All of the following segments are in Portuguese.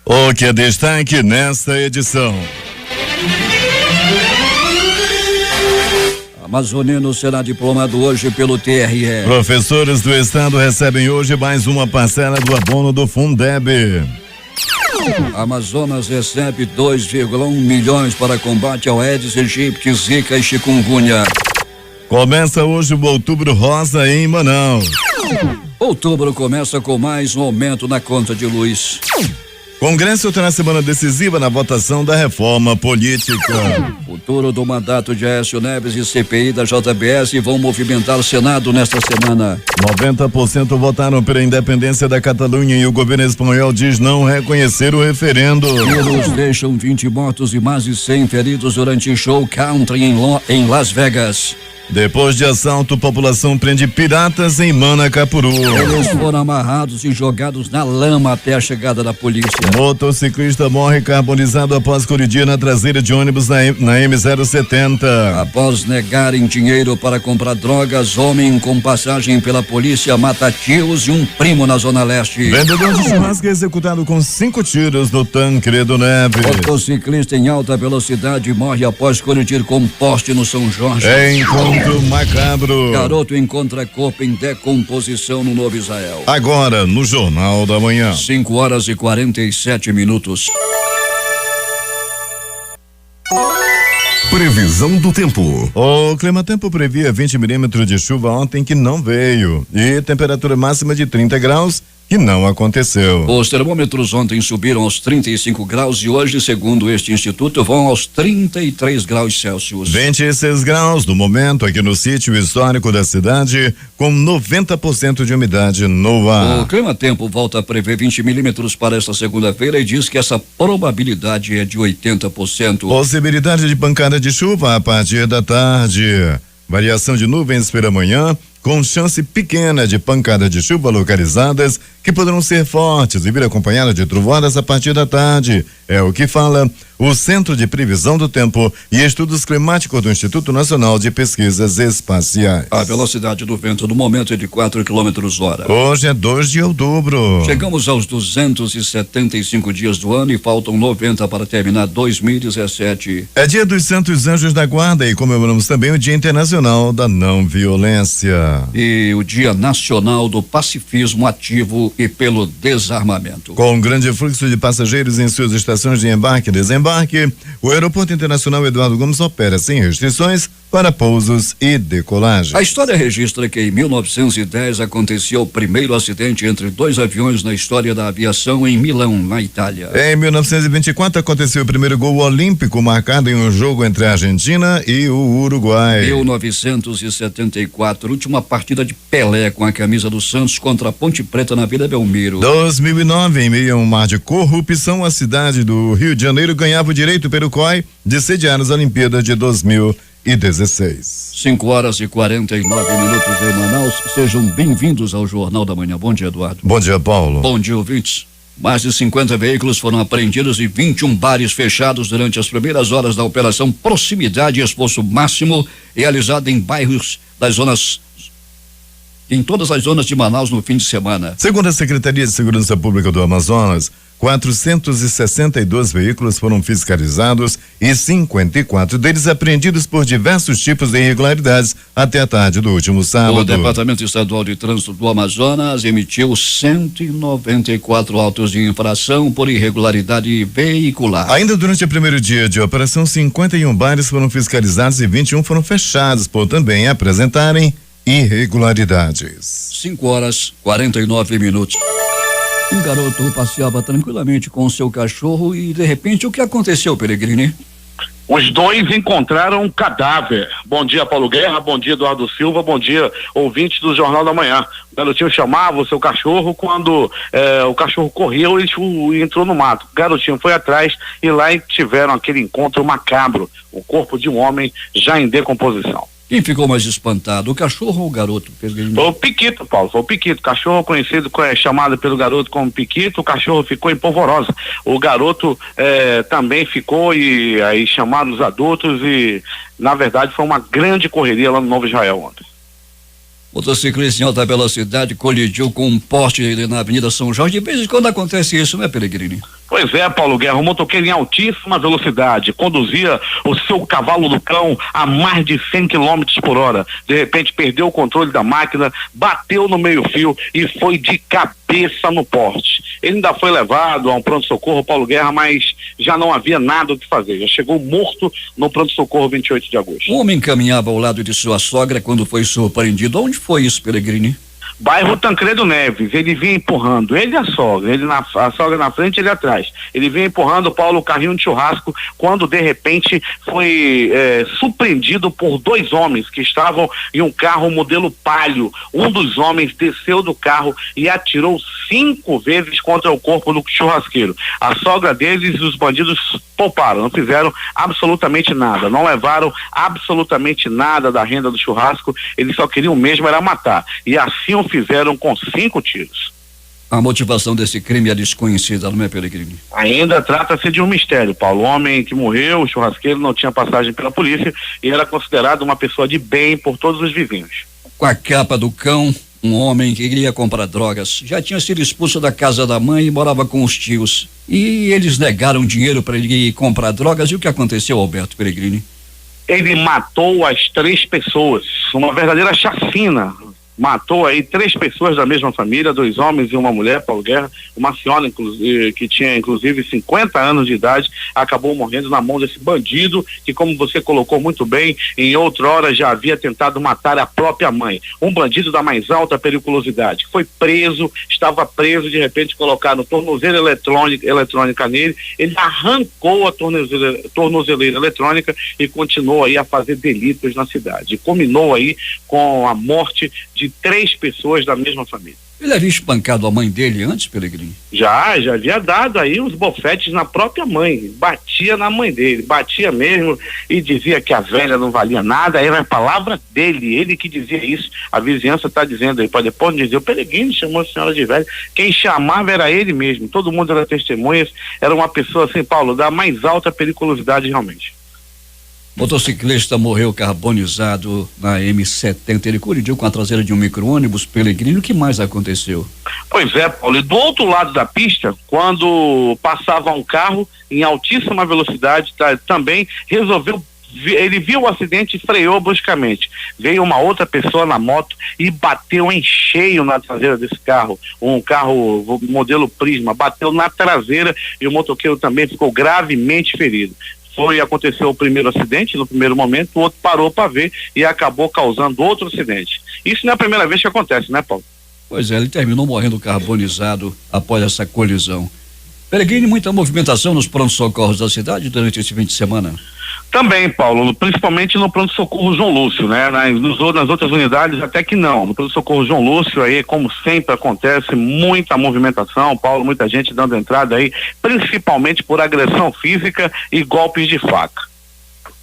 O que é destaque nesta edição? Amazonino será diplomado hoje pelo TRE. Professores do estado recebem hoje mais uma parcela do abono do Fundeb. Amazonas recebe 2,1 milhões para combate ao Aedes aegypti, Zika e chikungunya. Começa hoje o Outubro Rosa em Manaus. Outubro começa com mais um aumento na conta de luz. Congresso terá semana decisiva na votação da reforma política. Futuro do mandato de Aécio Neves e CPI da JBS vão movimentar o Senado nesta semana. 90% votaram pela independência da Catalunha e o governo espanhol diz não reconhecer o referendo. Tiros deixam 20 mortos e mais de 100 feridos durante show country em Las Vegas. Depois de assalto, população prende piratas em Manacapuru. Eles foram amarrados e jogados na lama até a chegada da polícia. Motociclista morre carbonizado após colidir na traseira de ônibus na M070. Após negarem dinheiro para comprar drogas, homem com passagem pela polícia mata tios e um primo na Zona Leste. Vendedor de churrasco é executado com 5 tiros no Tancredo Neves. Motociclista em alta velocidade morre após colidir com um poste no São Jorge. Encontro macabro. Garoto encontra corpo em decomposição no Novo Israel. Agora no Jornal da Manhã. 5:47. Previsão do tempo. O Climatempo previa 20 milímetros de chuva ontem que não veio e temperatura máxima de 30 graus que não aconteceu. Os termômetros ontem subiram aos 35 graus e hoje, segundo este instituto, vão aos 33 graus Celsius. 26 graus no momento aqui no sítio histórico da cidade, com 90% de umidade no ar. O Climatempo volta a prever 20 milímetros para esta segunda-feira e diz que essa probabilidade é de 80%. Possibilidade de pancada de chuva a partir da tarde. Variação de nuvens pela manhã, com chance pequena de pancada de chuva localizadas que poderão ser fortes e vir acompanhada de trovoadas a partir da tarde. É o que fala o Centro de Previsão do Tempo e Estudos Climáticos do Instituto Nacional de Pesquisas Espaciais. A velocidade do vento no momento é de 4 km/h. Hoje é 2 de outubro. Chegamos aos 275 dias do ano e faltam 90 para terminar 2017. É dia dos Santos Anjos da Guarda e comemoramos também o Dia Internacional da Não Violência. E o Dia Nacional do Pacifismo Ativo e pelo Desarmamento. Com um grande fluxo de passageiros em suas estações de embarque e desembarque, o Aeroporto Internacional Eduardo Gomes opera sem restrições para pousos e decolagens. A história registra que em 1910 aconteceu o primeiro acidente entre 2 aviões na história da aviação em Milão, na Itália. Em 1924 aconteceu o primeiro gol olímpico marcado em um jogo entre a Argentina e o Uruguai. 1974, última partida de Pelé com a camisa do Santos contra a Ponte Preta na Vila Belmiro. 2009, em meio a um mar de corrupção, a cidade do Rio de Janeiro ganhava o direito pelo COI de sediar as Olimpíadas de 2016. 5:49 em Manaus. Sejam bem-vindos ao Jornal da Manhã. Bom dia, Eduardo. Bom dia, Paulo. Bom dia, ouvintes. Mais de 50 veículos foram apreendidos e 21 bares fechados durante as primeiras horas da operação Proximidade e Esforço Máximo, realizada em bairros das zonas, em todas as zonas de Manaus no fim de semana. Segundo a Secretaria de Segurança Pública do Amazonas, 462 veículos foram fiscalizados e 54 deles apreendidos por diversos tipos de irregularidades até a tarde do último sábado. O Departamento Estadual de Trânsito do Amazonas emitiu 194 autos de infração por irregularidade veicular. Ainda durante o primeiro dia de operação, 51 bares foram fiscalizados e 21 foram fechados por também apresentarem irregularidades. 5:49. Um garoto passeava tranquilamente com seu cachorro e, de repente, o que aconteceu, Peregrini? Os dois encontraram um cadáver. Bom dia, Paulo Guerra, bom dia, Eduardo Silva, bom dia, ouvintes do Jornal da Manhã. O garotinho chamava o seu cachorro, quando o cachorro correu, ele entrou no mato. O garotinho foi atrás e lá tiveram aquele encontro macabro, o corpo de um homem já em decomposição. Quem ficou mais espantado, o cachorro ou o garoto? Foi o Piquito, Paulo, foi o Piquito. Cachorro conhecido, chamado pelo garoto como Piquito, o cachorro ficou em polvorosa. O garoto também ficou e aí chamaram os adultos e, na verdade, foi uma grande correria lá no Novo Israel ontem. Motociclista em alta velocidade colidiu com um poste na Avenida São Jorge. De vez em quando acontece isso, né, Peregrini? Pois é, Paulo Guerra, o motoqueiro em altíssima velocidade conduzia o seu cavalo do cão a mais de 100 km por hora. De repente perdeu o controle da máquina, bateu no meio-fio e foi de cabeça no poste. Ele ainda foi levado a um pronto-socorro, Paulo Guerra, mas já não havia nada o que fazer. Já chegou morto no pronto-socorro 28 de agosto. O homem caminhava ao lado de sua sogra quando foi surpreendido. Onde foi isso, Peregrini? Bairro Tancredo Neves. Ele vinha empurrando, ele e a sogra, a sogra na frente, ele atrás. Ele vinha empurrando o carrinho de churrasco, quando de repente foi surpreendido por dois homens que estavam em um carro modelo Palio. Um dos homens desceu do carro e atirou 5 vezes contra o corpo do churrasqueiro. A sogra deles, os bandidos pouparam, não fizeram absolutamente nada, não levaram absolutamente nada da renda do churrasco. Eles só queriam mesmo era matar, e assim o fizeram com 5 tiros. A motivação desse crime é desconhecida, não é, Peregrini? Ainda trata-se de um mistério, Paulo. O homem que morreu, o churrasqueiro, não tinha passagem pela polícia e era considerado uma pessoa de bem por todos os vizinhos. Com a capa do cão, um homem que queria comprar drogas, já tinha sido expulso da casa da mãe e morava com os tios. E eles negaram dinheiro para ele ir comprar drogas. E o que aconteceu, Alberto Peregrini? Ele matou as 3 pessoas, uma verdadeira chacina. Matou aí 3 pessoas da mesma família, 2 homens e uma mulher, Paulo Guerra. Uma senhora que tinha inclusive 50 anos de idade, acabou morrendo na mão desse bandido que, como você colocou muito bem, em outra hora já havia tentado matar a própria mãe. Um bandido da mais alta periculosidade. Foi preso, estava preso, de repente colocaram tornozeleira eletrônica nele, ele arrancou a tornozeleira eletrônica e continuou aí a fazer delitos na cidade. Combinou aí com a morte de 3 pessoas da mesma família. Ele havia espancado a mãe dele antes, Peregrini? Já havia dado aí uns bofetes na própria mãe, batia na mãe dele, batia mesmo e dizia que a velha não valia nada, era a palavra dele, ele que dizia isso. A vizinhança está dizendo aí, pode depois dizer, o Peregrini chamou a senhora de velha, quem chamava era ele mesmo, todo mundo era testemunhas, era uma pessoa assim, Paulo, da mais alta periculosidade realmente. Motociclista morreu carbonizado na M70. Ele colidiu com a traseira de um micro-ônibus. Peregrini, o que mais aconteceu? Pois é, Paulo, e do outro lado da pista, quando passava um carro em altíssima velocidade, também ele viu o acidente e freou bruscamente. Veio uma outra pessoa na moto e bateu em cheio na traseira desse carro, um carro modelo Prisma, bateu na traseira e o motoqueiro também ficou gravemente ferido. Aconteceu o primeiro acidente, no primeiro momento, o outro parou para ver e acabou causando outro acidente. Isso não é a primeira vez que acontece, né, Paulo? Pois é, ele terminou morrendo carbonizado após essa colisão. Peregrini, muita movimentação nos prontos-socorros da cidade durante esse fim de semana? Também, Paulo, principalmente no pronto-socorro João Lúcio, né? Nas outras unidades até que não. No pronto-socorro João Lúcio aí, como sempre acontece, muita movimentação, Paulo, muita gente dando entrada aí, principalmente por agressão física e golpes de faca.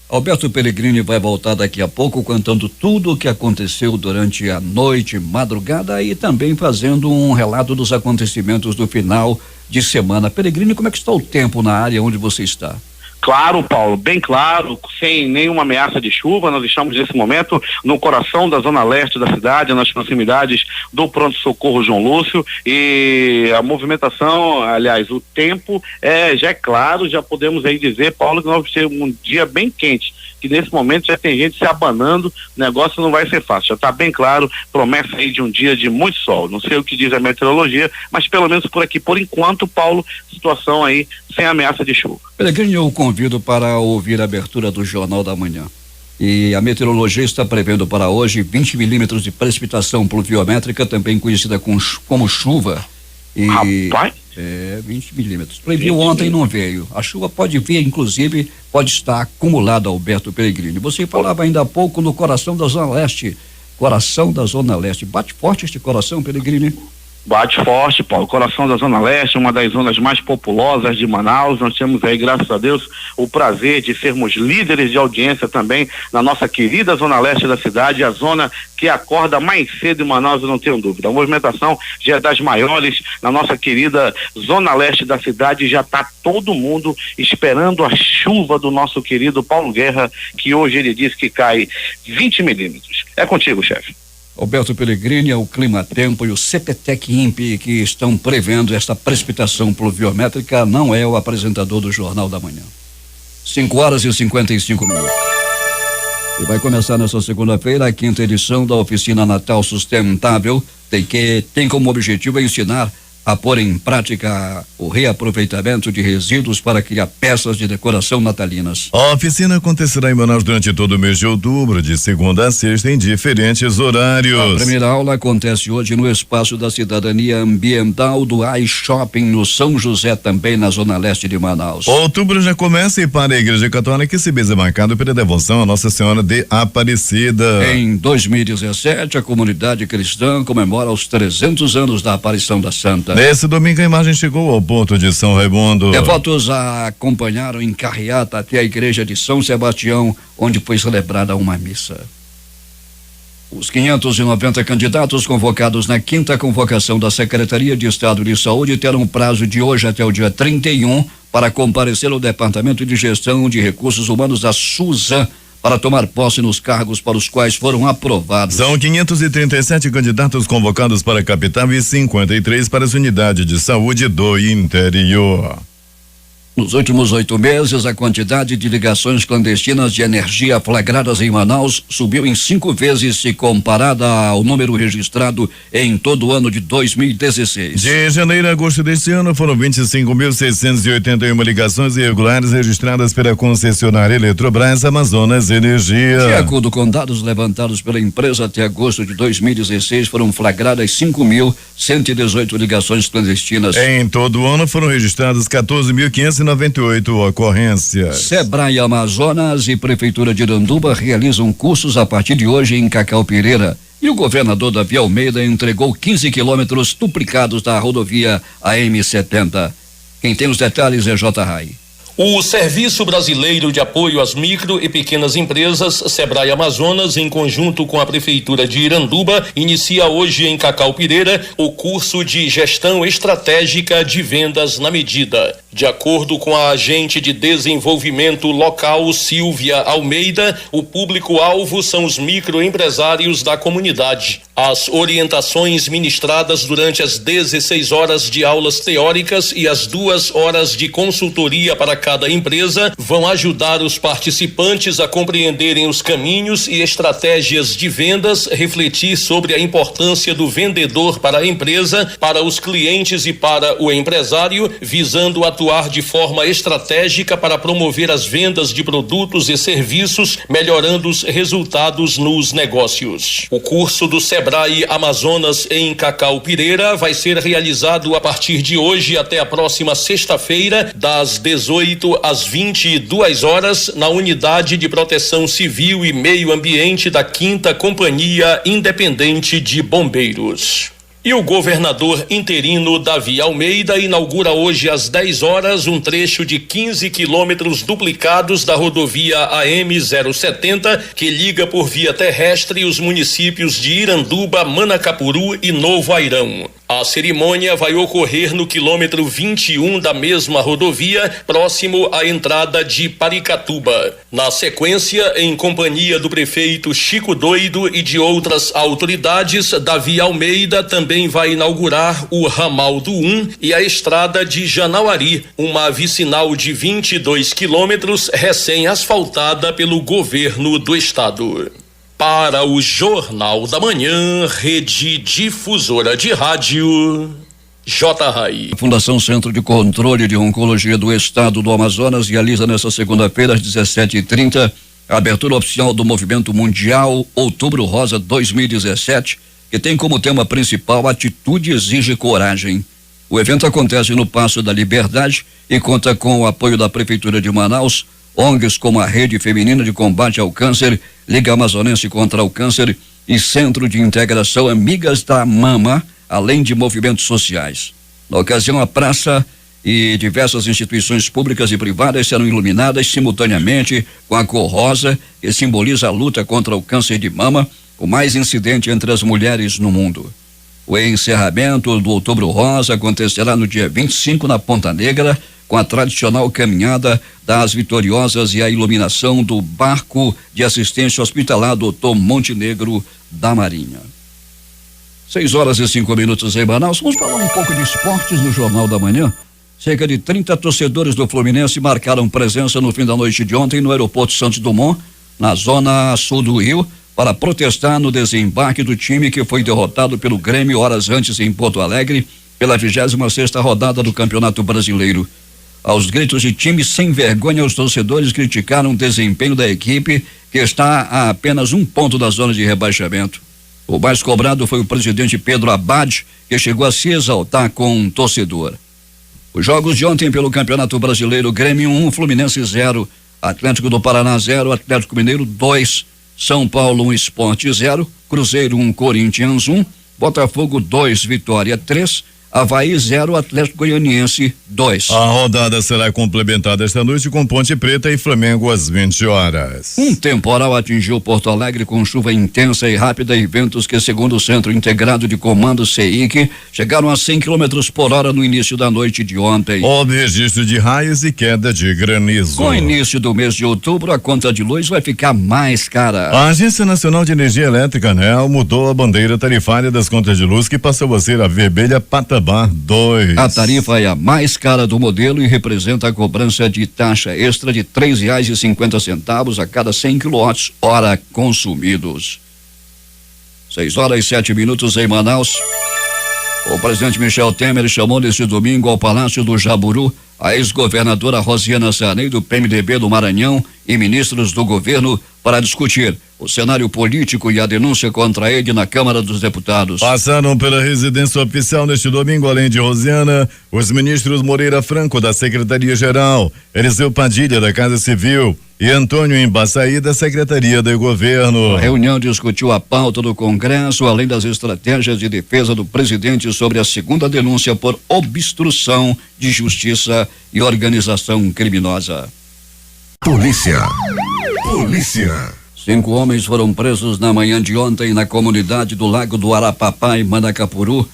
Alberto Peregrini vai voltar daqui a pouco contando tudo o que aconteceu durante a noite, madrugada e também fazendo um relato dos acontecimentos do final de semana. Peregrini, como é que está o tempo na área onde você está? Claro, Paulo, bem claro, sem nenhuma ameaça de chuva. Nós estamos nesse momento no coração da zona leste da cidade, nas proximidades do pronto-socorro João Lúcio, e a movimentação, aliás, o tempo já é claro, já podemos aí dizer, Paulo, que nós vamos ter um dia bem quente, que nesse momento já tem gente se abanando, o negócio não vai ser fácil, já está bem claro, promessa aí de um dia de muito sol. Não sei o que diz a meteorologia, mas pelo menos por aqui, por enquanto, Paulo, situação aí sem ameaça de chuva. Peregrini, eu convido para ouvir a abertura do Jornal da Manhã. E a meteorologia está prevendo para hoje 20 milímetros de precipitação pluviométrica, também conhecida como chuva. E rapaz? 20 milímetros. Previu ontem, não veio. A chuva pode vir, inclusive, pode estar acumulada, Alberto Peregrini. Você falava ainda há pouco no coração da Zona Leste. Coração da Zona Leste. Bate forte este coração, Peregrini? Bate forte, Paulo. Coração da Zona Leste, uma das zonas mais populosas de Manaus. Nós temos aí, graças a Deus, o prazer de sermos líderes de audiência também na nossa querida Zona Leste da cidade, a zona que acorda mais cedo em Manaus, eu não tenho dúvida. A movimentação já é das maiores na nossa querida Zona Leste da cidade. Já está todo mundo esperando a chuva do nosso querido Paulo Guerra, que hoje ele diz que cai 20 milímetros. É contigo, chefe. Alberto Pellegrini, o Climatempo e o CPTEC INPE que estão prevendo esta precipitação pluviométrica. Não é o apresentador do Jornal da Manhã. 5h55. E vai começar nessa segunda-feira a 5ª edição da Oficina Natal Sustentável, tem como objetivo ensinar a pôr em prática o reaproveitamento de resíduos para criar peças de decoração natalinas. A oficina acontecerá em Manaus durante todo o mês de outubro, de segunda a sexta, em diferentes horários. A primeira aula acontece hoje no Espaço da Cidadania Ambiental do iShopping, no São José, também na zona leste de Manaus. Outubro já começa e para a Igreja Católica esse mês é marcado pela devoção à Nossa Senhora de Aparecida. Em 2017, a comunidade cristã comemora os 300 anos da aparição da Santa. Nesse domingo a imagem chegou ao Porto de São Raimundo. Devotos a acompanharam em carreata até a igreja de São Sebastião, onde foi celebrada uma missa. Os 590 candidatos convocados na 5ª convocação da Secretaria de Estado de Saúde terão prazo de hoje até o dia 31 para comparecer ao Departamento de Gestão de Recursos Humanos da SUSAM para tomar posse nos cargos para os quais foram aprovados. São 537 candidatos convocados para a capital e 53 para as unidades de saúde do interior. Nos últimos 8 meses, a quantidade de ligações clandestinas de energia flagradas em Manaus subiu em 5 vezes se comparada ao número registrado em todo o ano de 2016. De janeiro a agosto deste ano, foram 25.681 ligações irregulares registradas pela concessionária Eletrobras Amazonas Energia. De acordo com dados levantados pela empresa, até agosto de 2016 foram flagradas 5.118 ligações clandestinas. Em todo o ano foram registradas 14.598 ocorrências. Sebrae Amazonas e Prefeitura de Iranduba realizam cursos a partir de hoje em Cacau Pireira. E o governador Davi Almeida entregou 15 quilômetros duplicados da rodovia AM70. Quem tem os detalhes é J. Rai. O Serviço Brasileiro de Apoio às Micro e Pequenas Empresas, Sebrae Amazonas, em conjunto com a Prefeitura de Iranduba, inicia hoje em Cacau Pireira o curso de Gestão Estratégica de Vendas na Medida. De acordo com a agente de desenvolvimento local, Silvia Almeida, o público-alvo são os microempresários da comunidade. As orientações ministradas durante as 16 horas de aulas teóricas e as 2 horas de consultoria para cada empresa vão ajudar os participantes a compreenderem os caminhos e estratégias de vendas, refletir sobre a importância do vendedor para a empresa, para os clientes e para o empresário, visando atuar de forma estratégica para promover as vendas de produtos e serviços, melhorando os resultados nos negócios. O curso do Sebrae Amazonas em Cacau Pireira vai ser realizado a partir de hoje até a próxima sexta-feira, das 18 às 22 horas, na Unidade de Proteção Civil e Meio Ambiente da 5ª Companhia Independente de Bombeiros. E o governador interino Davi Almeida inaugura hoje às 10 horas um trecho de 15 quilômetros duplicados da rodovia AM070, que liga por via terrestre os municípios de Iranduba, Manacapuru e Novo Airão. A cerimônia vai ocorrer no quilômetro 21 da mesma rodovia, próximo à entrada de Paricatuba. Na sequência, em companhia do prefeito Chico Doido e de outras autoridades, Davi Almeida também vai inaugurar o ramal do 1 e a estrada de Janauari, uma vicinal de 22 quilômetros recém-asfaltada pelo governo do estado. Para o Jornal da Manhã, Rede Difusora de Rádio, J. Rai. A Fundação Centro de Controle de Oncologia do Estado do Amazonas realiza nesta segunda-feira, às 17h30, a abertura oficial do Movimento Mundial Outubro Rosa 2017, que tem como tema principal Atitude Exige Coragem. O evento acontece no Paço da Liberdade e conta com o apoio da Prefeitura de Manaus, ONGs como a Rede Feminina de Combate ao Câncer, Liga Amazonense contra o Câncer e Centro de Integração Amigas da Mama, além de movimentos sociais. Na ocasião, a praça e diversas instituições públicas e privadas serão iluminadas simultaneamente com a cor rosa, que simboliza a luta contra o câncer de mama, o mais incidente entre as mulheres no mundo. O encerramento do Outubro Rosa acontecerá no dia 25 na Ponta Negra, com a tradicional caminhada das Vitoriosas e a iluminação do barco de assistência hospitalar Dr. Montenegro da Marinha. 6h05 em Manaus. Vamos falar um pouco de esportes no Jornal da Manhã. Cerca de 30 torcedores do Fluminense marcaram presença no fim da noite de ontem no aeroporto Santos Dumont, na zona sul do Rio, para protestar no desembarque do time que foi derrotado pelo Grêmio horas antes em Porto Alegre pela 26ª rodada do Campeonato Brasileiro. Aos gritos de time sem vergonha, os torcedores criticaram o desempenho da equipe, que está a apenas 1 ponto da zona de rebaixamento. O mais cobrado foi o presidente Pedro Abad, que chegou a se exaltar com um torcedor. Os jogos de ontem pelo Campeonato Brasileiro: Grêmio 1, Fluminense 0, Atlético do Paraná 0, Atlético Mineiro 2, São Paulo 1, Sport 0, Cruzeiro 1, Corinthians 1, Botafogo 2, Vitória 3, Avaí 0, Atlético Goianiense 2. A rodada será complementada esta noite com Ponte Preta e Flamengo às 20 horas. Um temporal atingiu Porto Alegre com chuva intensa e rápida e ventos que, segundo o Centro Integrado de Comando CEIC, chegaram a 100 km por hora no início da noite de ontem. Houve registro de raios e queda de granizo. Com o início do mês de outubro, a conta de luz vai ficar mais cara. A Agência Nacional de Energia Elétrica, ANEEL, mudou a bandeira tarifária das contas de luz, que passou a ser a vermelha Patamar 2. A tarifa é a mais cara do modelo e representa a cobrança de taxa extra de R$ 3,50 a cada 100 kWh consumidos. 6h07 em Manaus. O presidente Michel Temer chamou neste domingo ao Palácio do Jaburu a ex-governadora Rosiana Sarney, do PMDB do Maranhão, e ministros do governo para discutir o cenário político e a denúncia contra ele na Câmara dos Deputados. Passaram pela residência oficial neste domingo, além de Rosiana, os ministros Moreira Franco, da Secretaria-Geral, Eliseu Padilha, da Casa Civil, e Antônio Embaçaí, da Secretaria de Governo. A reunião discutiu a pauta do Congresso, além das estratégias de defesa do presidente sobre a segunda denúncia por obstrução de justiça e organização criminosa. Polícia. 5 homens foram presos na manhã de ontem na comunidade do Lago do Arapapá, em Manacapuru,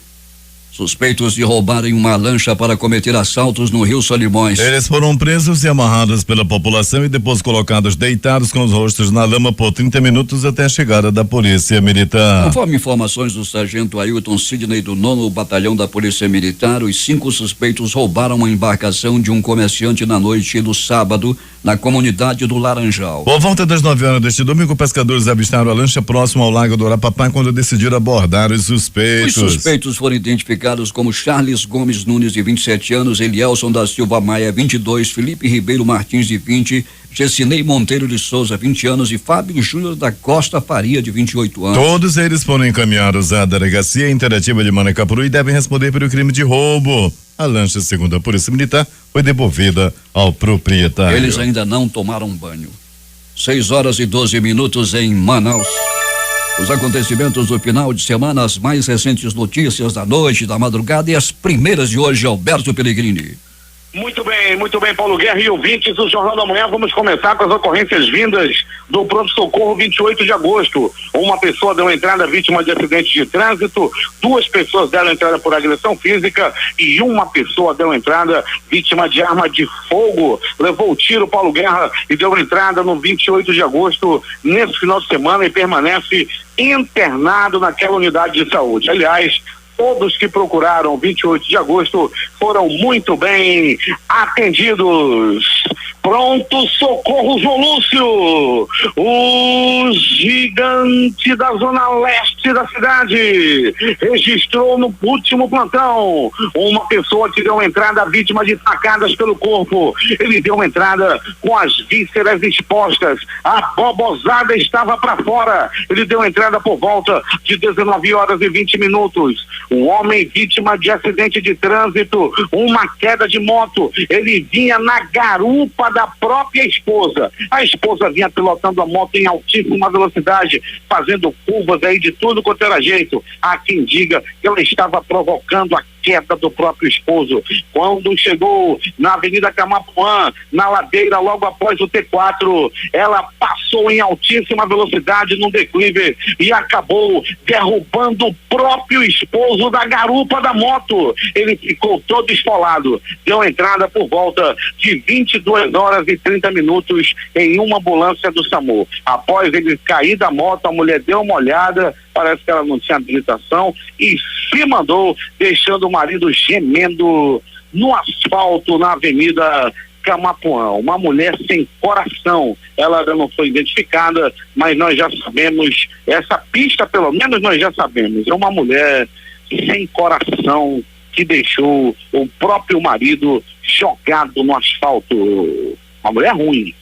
suspeitos de roubarem uma lancha para cometer assaltos no Rio Solimões. Eles foram presos e amarrados pela população e depois colocados deitados com os rostos na lama por 30 minutos até a chegada da Polícia Militar. Conforme informações do sargento Ailton Sidney, do 9º Batalhão da Polícia Militar, os 5 suspeitos roubaram uma embarcação de um comerciante na noite do sábado na comunidade do Laranjal. Por volta das 9 horas deste domingo, pescadores avistaram a lancha próximo ao Lago do Arapapá quando decidiram abordar os suspeitos. Os suspeitos foram identificados como Charles Gomes Nunes, de 27 anos, Elielson da Silva Maia, 22, Felipe Ribeiro Martins, de 20, Gessinei Monteiro de Souza, 20 anos, e Fábio Júnior da Costa Faria, de 28 anos. Todos eles foram encaminhados à Delegacia Interativa de Manacapuru e devem responder pelo crime de roubo. A lancha, segundo a Polícia Militar, foi devolvida ao proprietário. Eles ainda não tomaram banho. 6h12 em Manaus. Os acontecimentos do final de semana, as mais recentes notícias da noite, da madrugada e as primeiras de hoje, Alberto Pellegrini. Muito bem, Paulo Guerra e ouvintes do Jornal da Manhã. Vamos começar com as ocorrências vindas do pronto-socorro 28 de agosto. Uma pessoa deu entrada vítima de acidente de trânsito, 2 pessoas deram entrada por agressão física e uma pessoa deu entrada vítima de arma de fogo. Levou o tiro, Paulo Guerra, e deu entrada no 28 de agosto nesse final de semana e permanece internado naquela unidade de saúde. Aliás, todos que procuraram 28 de agosto foram muito bem atendidos. Pronto socorro João Lúcio, o gigante da zona leste da cidade, registrou no último plantão uma pessoa que deu entrada vítima de facadas pelo corpo. Ele deu entrada com as vísceras expostas, a bobozada estava para fora. Ele deu entrada por volta de 19h20. O homem vítima de acidente de trânsito, uma queda de moto, ele vinha na garupa da própria esposa. A esposa vinha pilotando a moto em altíssima velocidade, fazendo curvas aí de tudo quanto era jeito. Há quem diga que ela estava provocando a queda do próprio esposo. Quando chegou na Avenida Camapuã, na ladeira, logo após o T4, ela passou em altíssima velocidade num declive e acabou derrubando o próprio esposo da garupa da moto. Ele ficou todo esfolado. Deu entrada por volta de 22 horas e 30 minutos em uma ambulância do SAMU. Após ele cair da moto, a mulher deu uma olhada, parece que ela não tinha habilitação e se mandou, deixando o marido gemendo no asfalto na Avenida Camapuã. Uma mulher sem coração. Ela ainda não foi identificada, mas nós já sabemos, essa pista pelo menos nós já sabemos, é uma mulher sem coração que deixou o próprio marido jogado no asfalto. Uma mulher ruim.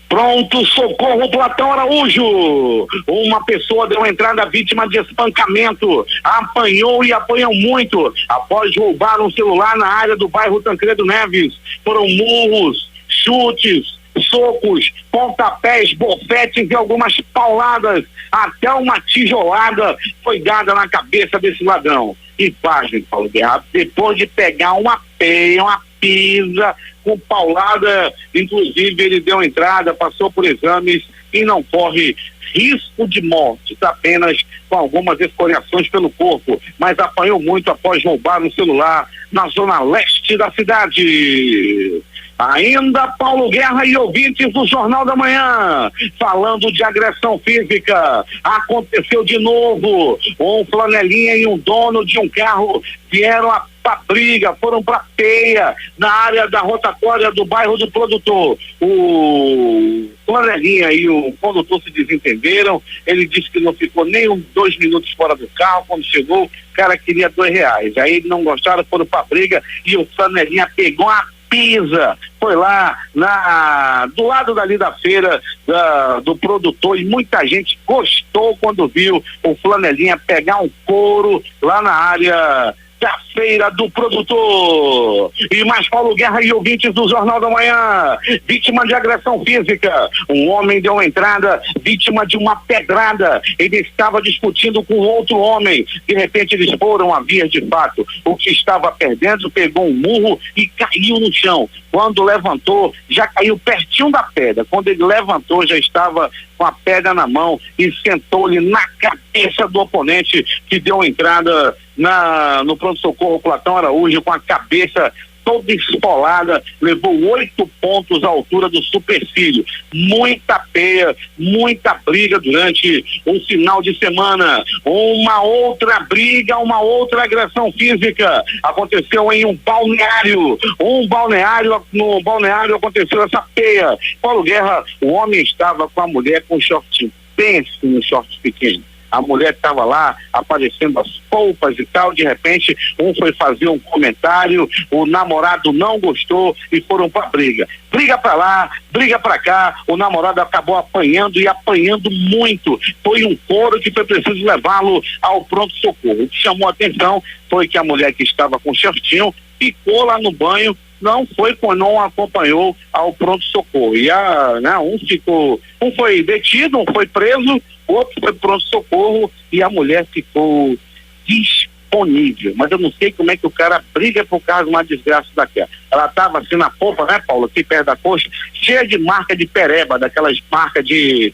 Pronto, socorro, Platão Araújo. Uma pessoa deu entrada vítima de espancamento, apanhou e apanhou muito após roubar um celular na área do bairro Tancredo Neves. Foram murros, chutes, socos, pontapés, bofetes e algumas pauladas. Até uma tijolada foi dada na cabeça desse ladrão. E pasme, Paulo Guerra, depois de pegar uma peia, uma pisa com paulada, inclusive ele deu entrada, passou por exames e não corre risco de morte, apenas com algumas escoriações pelo corpo, mas apanhou muito após roubar um celular na zona leste da cidade. Ainda Paulo Guerra e ouvintes do Jornal da Manhã, falando de agressão física, aconteceu de novo. Um flanelinha e um dono de um carro vieram pra briga, foram pra peia na área da rotatória do bairro do Produtor. O flanelinha e o condutor se desentenderam. Ele disse que não ficou nem 2 minutos fora do carro. Quando chegou, o cara queria R$2. Aí eles não gostaram, foram pra briga e o flanelinha pegou a pisa, foi lá do lado dali da feira do Produtor e muita gente gostou quando viu o flanelinha pegar um couro lá na área da feira do Produtor. E mais Paulo Guerra e ouvintes do Jornal da Manhã, vítima de agressão física. Um homem deu entrada, vítima de uma pedrada. Ele estava discutindo com outro homem. De repente eles foram a vias de fato. O que estava perdendo pegou um murro e caiu no chão. Quando levantou, já caiu pertinho da pedra. Quando ele levantou, já estava com a pedra na mão e sentou-lhe na cabeça do oponente, que deu entrada no pronto-socorro Platão Araújo com a cabeça toda esfolada, levou 8 pontos à altura do supercílio. Muita peia, muita briga durante um final de semana. Uma outra briga, uma outra agressão física aconteceu em um balneário. No balneário aconteceu essa peia. Paulo Guerra, o homem estava com a mulher com shortinho. Pense no short pequeno. A mulher estava lá aparecendo as polpas e tal, de repente um foi fazer um comentário, o namorado não gostou e foram pra briga. Briga pra lá, briga pra cá, o namorado acabou apanhando e apanhando muito. Foi um couro que foi preciso levá-lo ao pronto-socorro. O que chamou a atenção foi que a mulher que estava com shortinho ficou lá no banho, não acompanhou ao pronto-socorro. E um foi detido, um foi preso, outro foi pronto-socorro e a mulher ficou disponível. Mas eu não sei como é que o cara briga por causa de uma desgraça daquela. Ela estava assim na polpa, né, Paulo, aqui perto da coxa, cheia de marca de pereba, daquelas marcas de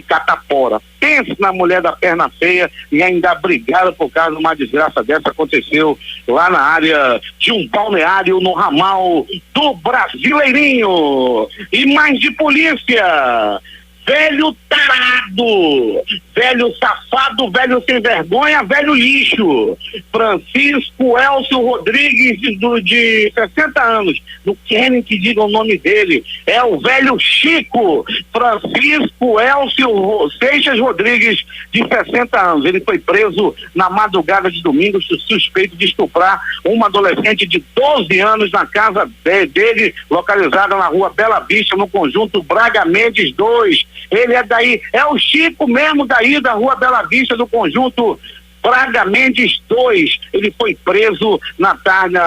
catapora. Pense na mulher da perna feia e ainda brigaram por causa de uma desgraça dessa. Aconteceu lá na área de um balneário no ramal do Brasileirinho. E mais de polícia. Velho tarado, velho safado, velho sem vergonha, velho lixo. Francisco Elcio Rodrigues, de 60 anos. Não querem que diga o nome dele. É o velho Chico. Francisco Elcio Seixas Rodrigues, de 60 anos. Ele foi preso na madrugada de domingo, suspeito de estuprar uma adolescente de 12 anos na casa dele, localizada na rua Bela Vista, no conjunto Braga Mendes 2. Ele é daí, é o Chico mesmo daí da rua Bela Vista, do conjunto Braga Mendes 2. Ele foi preso na tarde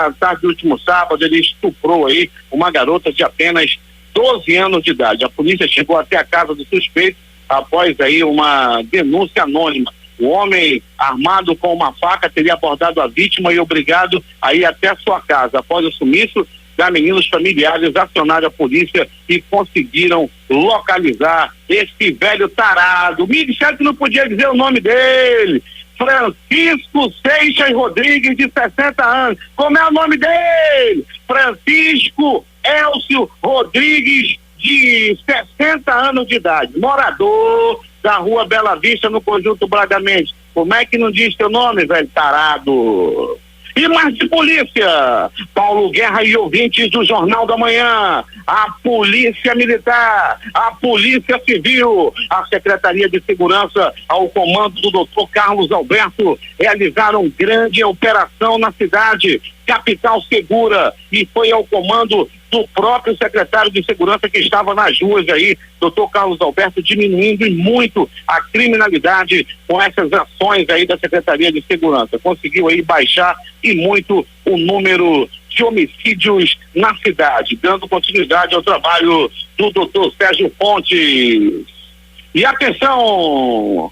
do último sábado. Ele estuprou aí uma garota de apenas 12 anos de idade. A polícia chegou até a casa do suspeito após aí uma denúncia anônima. O homem armado com uma faca teria abordado a vítima e obrigado a ir até sua casa. Após o sumiço da menina, os familiares acionaram a polícia e conseguiram localizar esse velho tarado. Me disseram que não podia dizer o nome dele. Francisco Seixas Rodrigues, de 60 anos. Como é o nome dele? Francisco Elcio Rodrigues, de 60 anos de idade. Morador da Rua Bela Vista, no Conjunto Braga Mendes. Como é que não diz teu nome, velho tarado? E mais de polícia, Paulo Guerra e ouvintes do Jornal da Manhã, a Polícia Militar, a Polícia Civil, a Secretaria de Segurança, ao comando do Dr. Carlos Alberto, realizaram grande operação na cidade, capital segura, e foi ao comando do próprio secretário de Segurança que estava nas ruas aí, Dr. Carlos Alberto, diminuindo muito a criminalidade com essas ações aí da Secretaria de Segurança. Conseguiu aí baixar e muito o número de homicídios na cidade, dando continuidade ao trabalho do Dr. Sérgio Fontes. E atenção,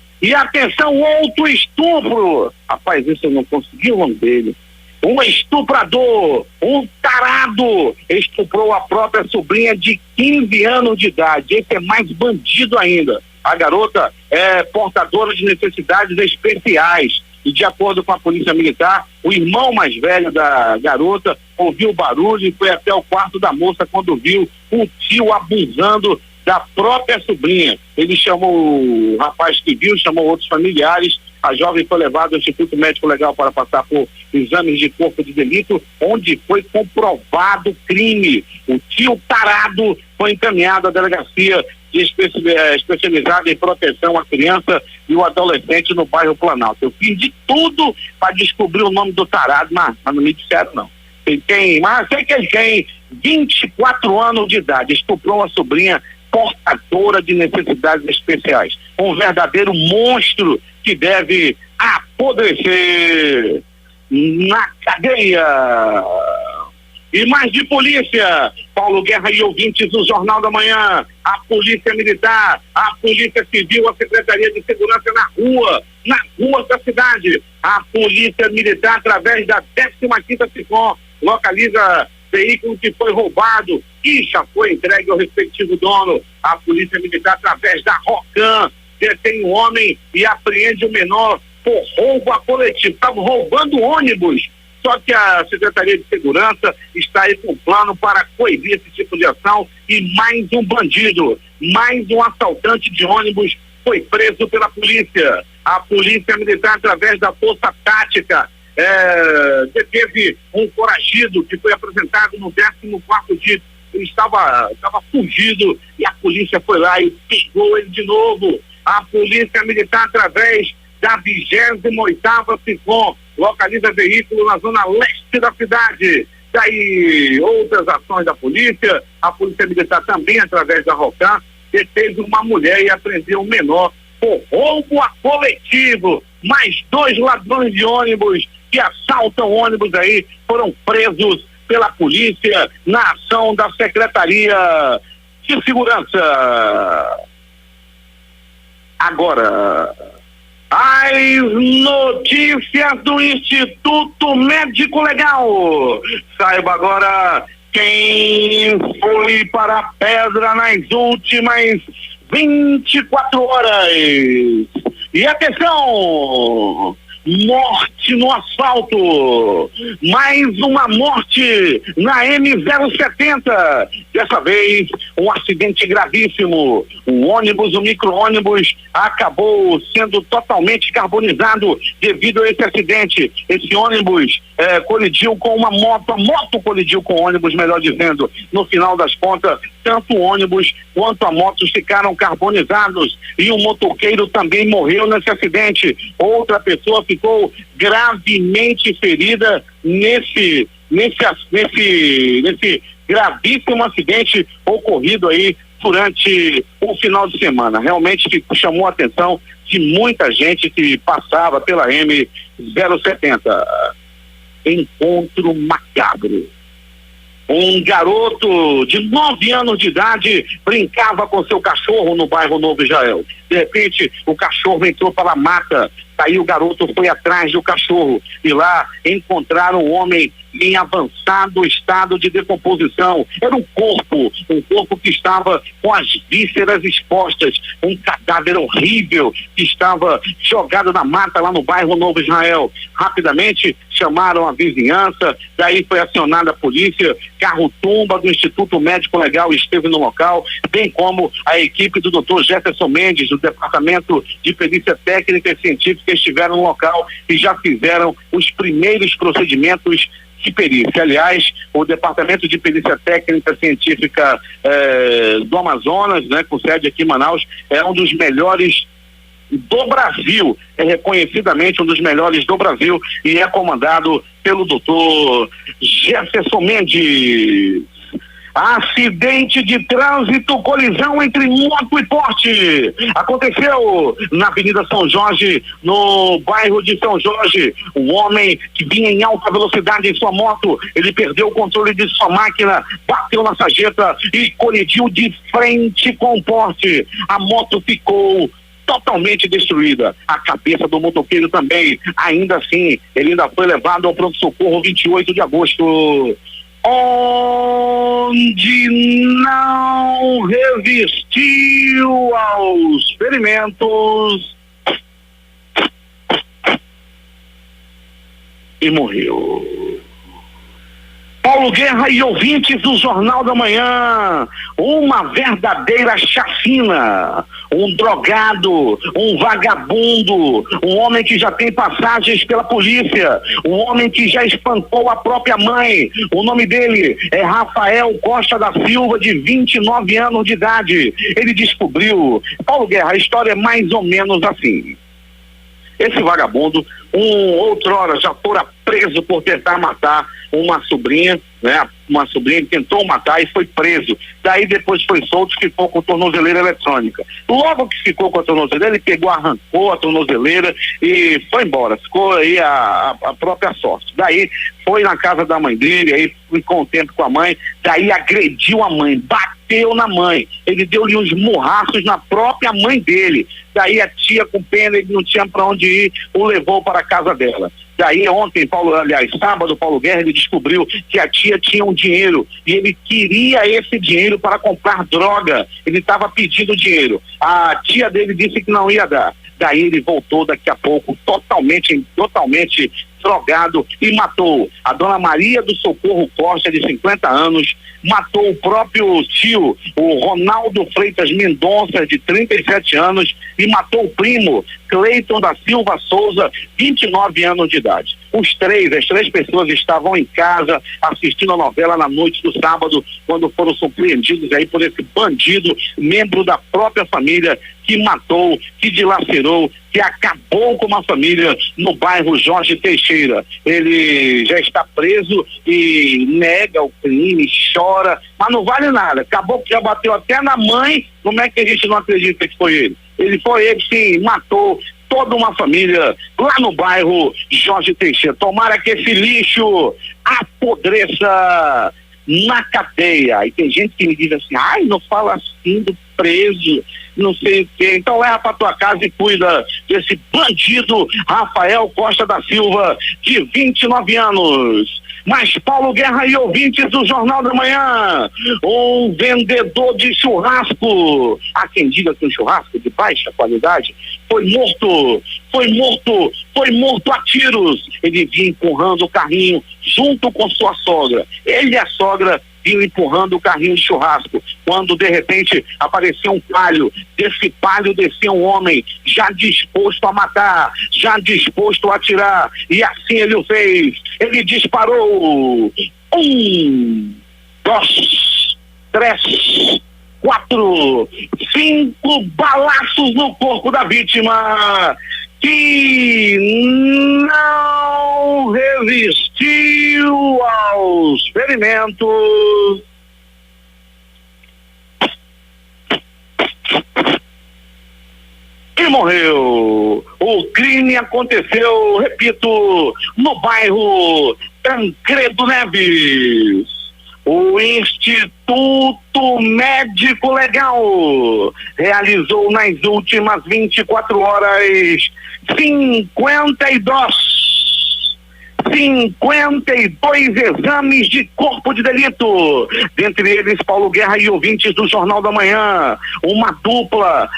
outro estupro. Rapaz, isso eu não consegui o nome dele. Um estuprador, um tarado, estuprou a própria sobrinha de 15 anos de idade. Esse é mais bandido ainda. A garota é portadora de necessidades especiais. E de acordo com a Polícia Militar, o irmão mais velho da garota ouviu o barulho e foi até o quarto da moça quando viu o tio abusando da própria sobrinha. Ele chamou o rapaz que viu, chamou outros familiares. A jovem foi levada ao Instituto Médico Legal para passar por exames de corpo de delito, onde foi comprovado o crime. O tio tarado foi encaminhado à delegacia especializada em proteção à criança e o adolescente no bairro Planalto. Eu fiz de tudo para descobrir o nome do tarado, mas não me disseram não. Mas sei que ele tem 24 anos de idade, estuprou a sobrinha portadora de necessidades especiais. Um verdadeiro monstro que deve apodrecer na cadeia. E mais de polícia, Paulo Guerra e ouvintes do Jornal da Manhã, a Polícia Militar, a Polícia Civil, a Secretaria de Segurança nas ruas da cidade. A Polícia Militar, através da 15ª SICOM, localiza veículo que foi roubado e já foi entregue ao respectivo dono. A Polícia Militar, através da ROCAM, detém um homem e apreende o menor por roubo a coletivo. Estavam roubando ônibus. Só que a Secretaria de Segurança está aí com um plano para coibir esse tipo de ação e mais um bandido, mais um assaltante de ônibus foi preso pela polícia. A Polícia Militar, através da Força Tática, deteve um foragido que foi apresentado no 14º dia. Ele estava fugido e a polícia foi lá e pegou ele de novo. A Polícia Militar, através da 28ª SICOM, localiza veículo na zona leste da cidade. Daí outras ações da polícia, a Polícia Militar também, através da ROCAM, deteve uma mulher e apreendeu um menor por roubo a coletivo. Mais 2 ladrões de ônibus que assaltam ônibus aí foram presos pela polícia na ação da Secretaria de Segurança. Agora, as notícias do Instituto Médico Legal. Saiba agora quem foi para a pedra nas últimas 24 horas. E atenção! Morte no asfalto, mais uma morte na M070, dessa vez um acidente gravíssimo. O micro-ônibus acabou sendo totalmente carbonizado devido a esse acidente. Esse ônibus colidiu com uma moto, a moto colidiu com o ônibus, melhor dizendo. No final das contas, tanto o ônibus quanto a moto ficaram carbonizados e o motoqueiro também morreu nesse acidente. Outra pessoa ficou gravemente ferida nesse gravíssimo acidente ocorrido aí durante o final de semana. Realmente chamou a atenção de muita gente que passava pela M070. Encontro macabro. Um garoto de 9 anos de idade brincava com seu cachorro no bairro Novo Israel. De repente, o cachorro entrou para a mata. Aí o garoto foi atrás do cachorro e lá encontraram o homem em avançado estado de decomposição. Era um corpo que estava com as vísceras expostas, um cadáver horrível que estava jogado na mata lá no bairro Novo Israel. Rapidamente chamaram a vizinhança, daí foi acionada a polícia, carro-tumba do Instituto Médico Legal esteve no local, bem como a equipe do Dr. Jefferson Mendes, do Departamento de Perícia Técnica e Científica, estiveram no local e já fizeram os primeiros procedimentos de perícia. Aliás, o Departamento de Perícia Técnica Científica do Amazonas, né, com sede aqui em Manaus, é um dos melhores do Brasil, é reconhecidamente um dos melhores do Brasil e é comandado pelo doutor Jefferson Mendes. Acidente de trânsito, colisão entre moto e Porsche. Aconteceu na Avenida São Jorge, no bairro de São Jorge. Um homem que vinha em alta velocidade em sua moto, ele perdeu o controle de sua máquina, bateu na sarjeta e colidiu de frente com o Porsche. A moto ficou totalmente destruída. A cabeça do motoqueiro também. Ainda assim, ele ainda foi levado ao pronto-socorro 28 de agosto. Onde não resistiu aos ferimentos e morreu. Paulo Guerra e ouvintes do Jornal da Manhã, uma verdadeira chacina, um drogado, um vagabundo, um homem que já tem passagens pela polícia, um homem que já espancou a própria mãe. O nome dele é Rafael Costa da Silva, de 29 anos de idade. Ele descobriu, Paulo Guerra, a história é mais ou menos assim. Esse vagabundo, outrora já fora preso por tentar matar uma sobrinha, né? Uma sobrinha tentou matar e foi preso. Daí depois foi solto e ficou com tornozeleira eletrônica. Logo que ficou com a tornozeleira, ele pegou, arrancou a tornozeleira e foi embora. Ficou aí a própria sorte. Daí foi na casa da mãe dele, aí ficou um tempo com a mãe, daí agrediu a mãe, bateu na mãe. Ele deu-lhe uns murraços na própria mãe dele. Daí a tia, com pena, ele não tinha para onde ir, o levou para a casa dela. Daí ontem, sábado, Paulo Guerra, ele descobriu que a tia tinha um dinheiro e ele queria esse dinheiro para comprar droga. Ele estava pedindo dinheiro. A tia dele disse que não ia dar. Daí ele voltou daqui a pouco totalmente drogado e matou a dona Maria do Socorro Costa, de 50 anos, matou o próprio tio, o Ronaldo Freitas Mendonça, de 37 anos, e matou o primo, Cleiton da Silva Souza, 29 anos de idade. As três pessoas estavam em casa assistindo a novela na noite do sábado, quando foram surpreendidos aí por esse bandido, membro da própria família, que matou, que dilacerou, que acabou com uma família no bairro Jorge Teixeira. Ele já está preso e nega o crime, chora, mas não vale nada. Acabou que já bateu até na mãe. Como é que a gente não acredita que foi ele? Ele sim, matou toda uma família lá no bairro Jorge Teixeira. Tomara que esse lixo apodreça na cadeia. E tem gente que me diz assim, ai, não fala assim do preso, não sei o quê. Então leva pra tua casa e cuida desse bandido Rafael Costa da Silva, de 29 anos. Mas Paulo Guerra e ouvintes do Jornal da Manhã, um vendedor de churrasco, há quem diga que um churrasco de baixa qualidade, foi morto a tiros. Ele vinha empurrando o carrinho junto com sua sogra. Ele e a sogra vinham empurrando o carrinho de churrasco, quando de repente apareceu um palio. Desse palio descia um homem já disposto a matar, já disposto a atirar, e assim ele o fez. Ele disparou 1, 2, 3, 4, 5 balaços no corpo da vítima, que não resistiu aos ferimentos e morreu. O crime aconteceu, repito, no bairro Tancredo Neves. O O Instituto Médico Legal realizou nas últimas 24 horas 52 exames de corpo de delito, dentre eles Paulo Guerra e ouvintes do Jornal da Manhã, uma dupla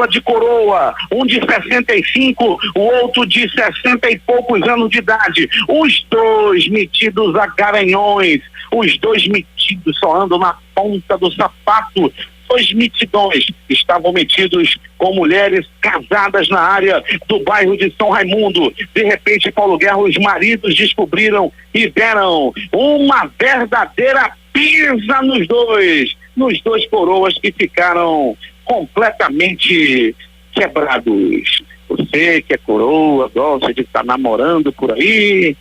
de coroa, um de 65, o outro de 60 e poucos anos de idade, os dois metidos a garanhões, os dois metidos só andam na ponta do sapato. Dois mitidões estavam metidos com mulheres casadas na área do bairro de São Raimundo. De repente, Paulo Guerra, os maridos descobriram e deram uma verdadeira pisa nos dois coroas que ficaram completamente quebrados. Você que é coroa, gosta de estar namorando por aí,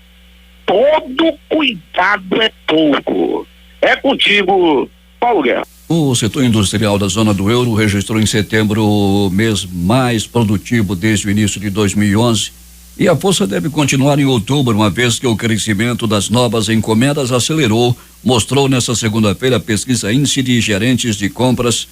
todo cuidado é pouco. É contigo, Paulo Guerra. O setor industrial da zona do euro registrou em setembro o mês mais produtivo desde o início de 2011 e a força deve continuar em outubro, uma vez que o crescimento das novas encomendas acelerou, mostrou nesta segunda-feira a pesquisa Índice de Gerentes de Compras.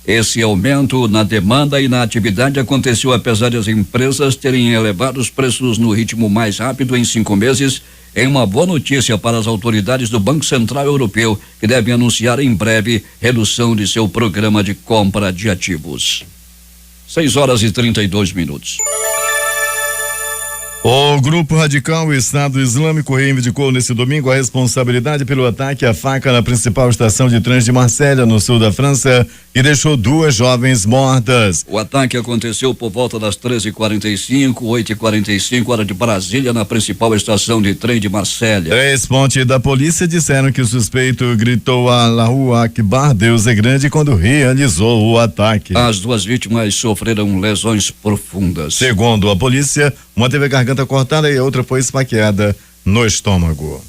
Esse aumento na demanda e na atividade aconteceu apesar de as empresas terem elevado os preços no ritmo mais rápido em 5 meses, em uma boa notícia para as autoridades do Banco Central Europeu, que devem anunciar em breve redução de seu programa de compra de ativos. 6:32. O grupo radical Estado Islâmico reivindicou nesse domingo a responsabilidade pelo ataque à faca na principal estação de trens de Marselha, no sul da França, e deixou 2 jovens mortas. O ataque aconteceu por volta das 13h45, 8h45, hora de Brasília, na principal estação de trem de Marselha. 3 fontes da polícia disseram que o suspeito gritou Allahu Akbar, Deus é grande, quando realizou o ataque. As 2 vítimas sofreram lesões profundas. Segundo a polícia, uma teve a garganta cortada e a outra foi esfaqueada no estômago.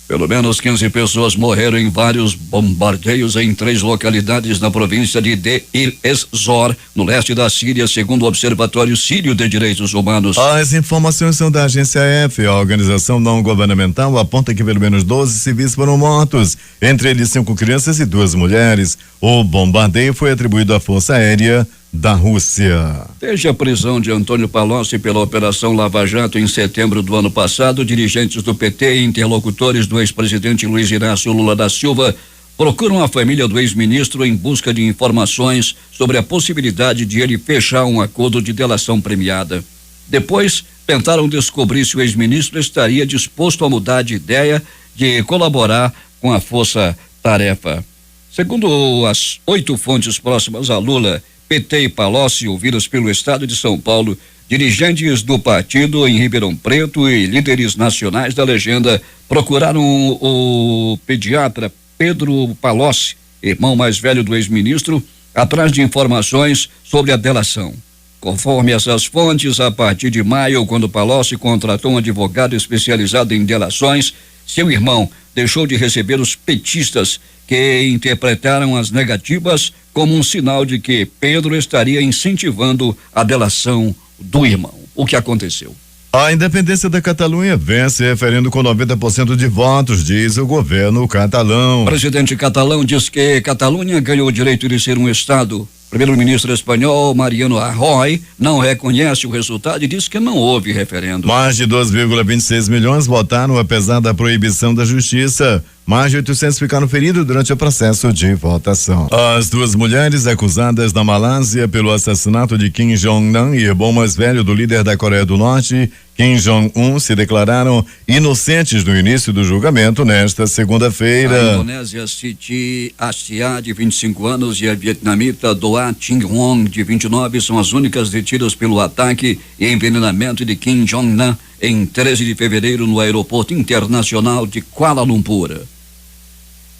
Pelo menos 15 pessoas morreram em vários bombardeios em 3 localidades na província de Deir ez-Zor, no leste da Síria, segundo o Observatório Sírio de Direitos Humanos. As informações são da agência F. A organização não governamental aponta que pelo menos 12 civis foram mortos, entre eles 5 crianças e 2 mulheres. O bombardeio foi atribuído à Força Aérea da Rússia. Desde a prisão de Antônio Palocci pela Operação Lava Jato em setembro do ano passado, dirigentes do PT e interlocutores do ex-presidente Luiz Inácio Lula da Silva procuram a família do ex-ministro em busca de informações sobre a possibilidade de ele fechar um acordo de delação premiada. Depois, tentaram descobrir se o ex-ministro estaria disposto a mudar de ideia de colaborar com a força-tarefa. Segundo as 8 fontes próximas a Lula, PT e Palocci, ouvidas pelo Estado de São Paulo, dirigentes do partido em Ribeirão Preto e líderes nacionais da legenda procuraram o pediatra Pedro Palocci, irmão mais velho do ex-ministro, atrás de informações sobre a delação. Conforme essas fontes, a partir de maio, quando Palocci contratou um advogado especializado em delações, seu irmão deixou de receber os petistas que interpretaram as negativas como um sinal de que Pedro estaria incentivando a delação do irmão. O que aconteceu? A independência da Catalunha vence referendo com 90% de votos, diz o governo catalão. O presidente catalão diz que Catalunha ganhou o direito de ser um estado. O primeiro-ministro espanhol, Mariano Rajoy, não reconhece o resultado e diz que não houve referendo. Mais de 2,26 milhões votaram apesar da proibição da justiça. Mais de 800 ficaram feridos durante o processo de votação. As 2 mulheres acusadas na Malásia pelo assassinato de Kim Jong-nam, irmão mais velho do líder da Coreia do Norte, Kim Jong-un, se declararam inocentes no início do julgamento nesta segunda-feira. A indonésia Siti Asia, de 25 anos, e a vietnamita Doa Ching Hong, de 29, são as únicas detidas pelo ataque e envenenamento de Kim Jong-nam em 13 de fevereiro no aeroporto internacional de Kuala Lumpur.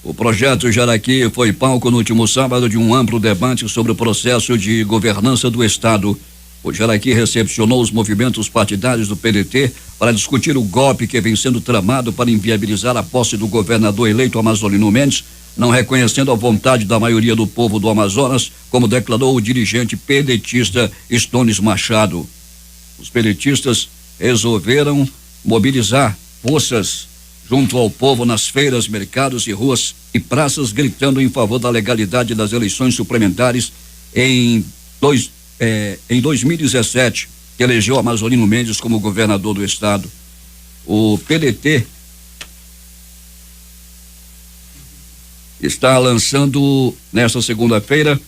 O projeto Jaraqui foi palco no último sábado de um amplo debate sobre o processo de governança do Estado. O Jaraqui recepcionou os movimentos partidários do PDT para discutir o golpe que vem sendo tramado para inviabilizar a posse do governador eleito Amazolino Mendes, não reconhecendo a vontade da maioria do povo do Amazonas, como declarou o dirigente pedetista Stones Machado. Os pedetistas resolveram mobilizar forças junto ao povo nas feiras, mercados e ruas e praças, gritando em favor da legalidade das eleições suplementares em 2017, que elegeu Amazonino Mendes como governador do estado. O PDT está lançando nesta segunda-feira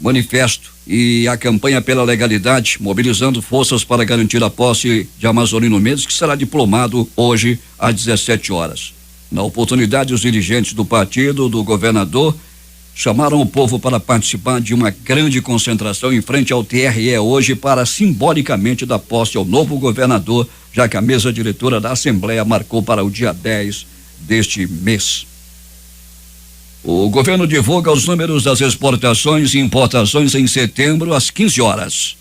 manifesto e a campanha pela legalidade, mobilizando forças para garantir a posse de Amazonino Mendes, que será diplomado hoje às 17 horas. Na oportunidade, os dirigentes do partido do governador chamaram o povo para participar de uma grande concentração em frente ao TRE hoje para simbolicamente dar posse ao novo governador, já que a mesa diretora da Assembleia marcou para o dia 10 deste mês. O governo divulga os números das exportações e importações em setembro às 15 horas.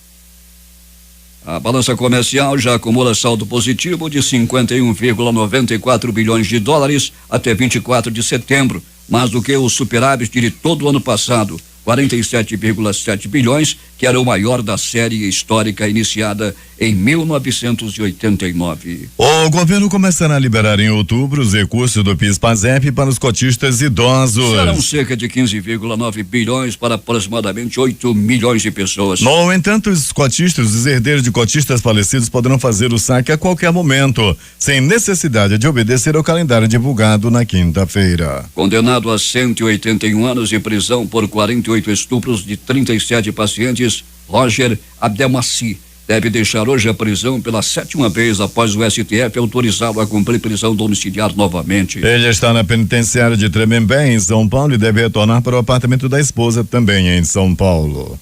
A balança comercial já acumula saldo positivo de 51,94 bilhões de dólares até 24 de setembro, mais do que o superávit de todo o ano passado, 47,7 bilhões, que era o maior da série histórica iniciada em 1989. O governo começará a liberar em outubro os recursos do PIS/PASEP para os cotistas idosos. Serão cerca de 15,9 bilhões para aproximadamente 8 milhões de pessoas. No entanto, os cotistas, os herdeiros de cotistas falecidos poderão fazer o saque a qualquer momento, sem necessidade de obedecer ao calendário divulgado na quinta-feira. Condenado a 181 anos de prisão por 48 estupros de 37 pacientes, Roger Abdelmaci deve deixar hoje a prisão pela 7ª vez após o STF autorizá-lo a cumprir prisão domiciliar novamente. Ele está na penitenciária de Tremembé, em São Paulo, e deve retornar para o apartamento da esposa, também em São Paulo.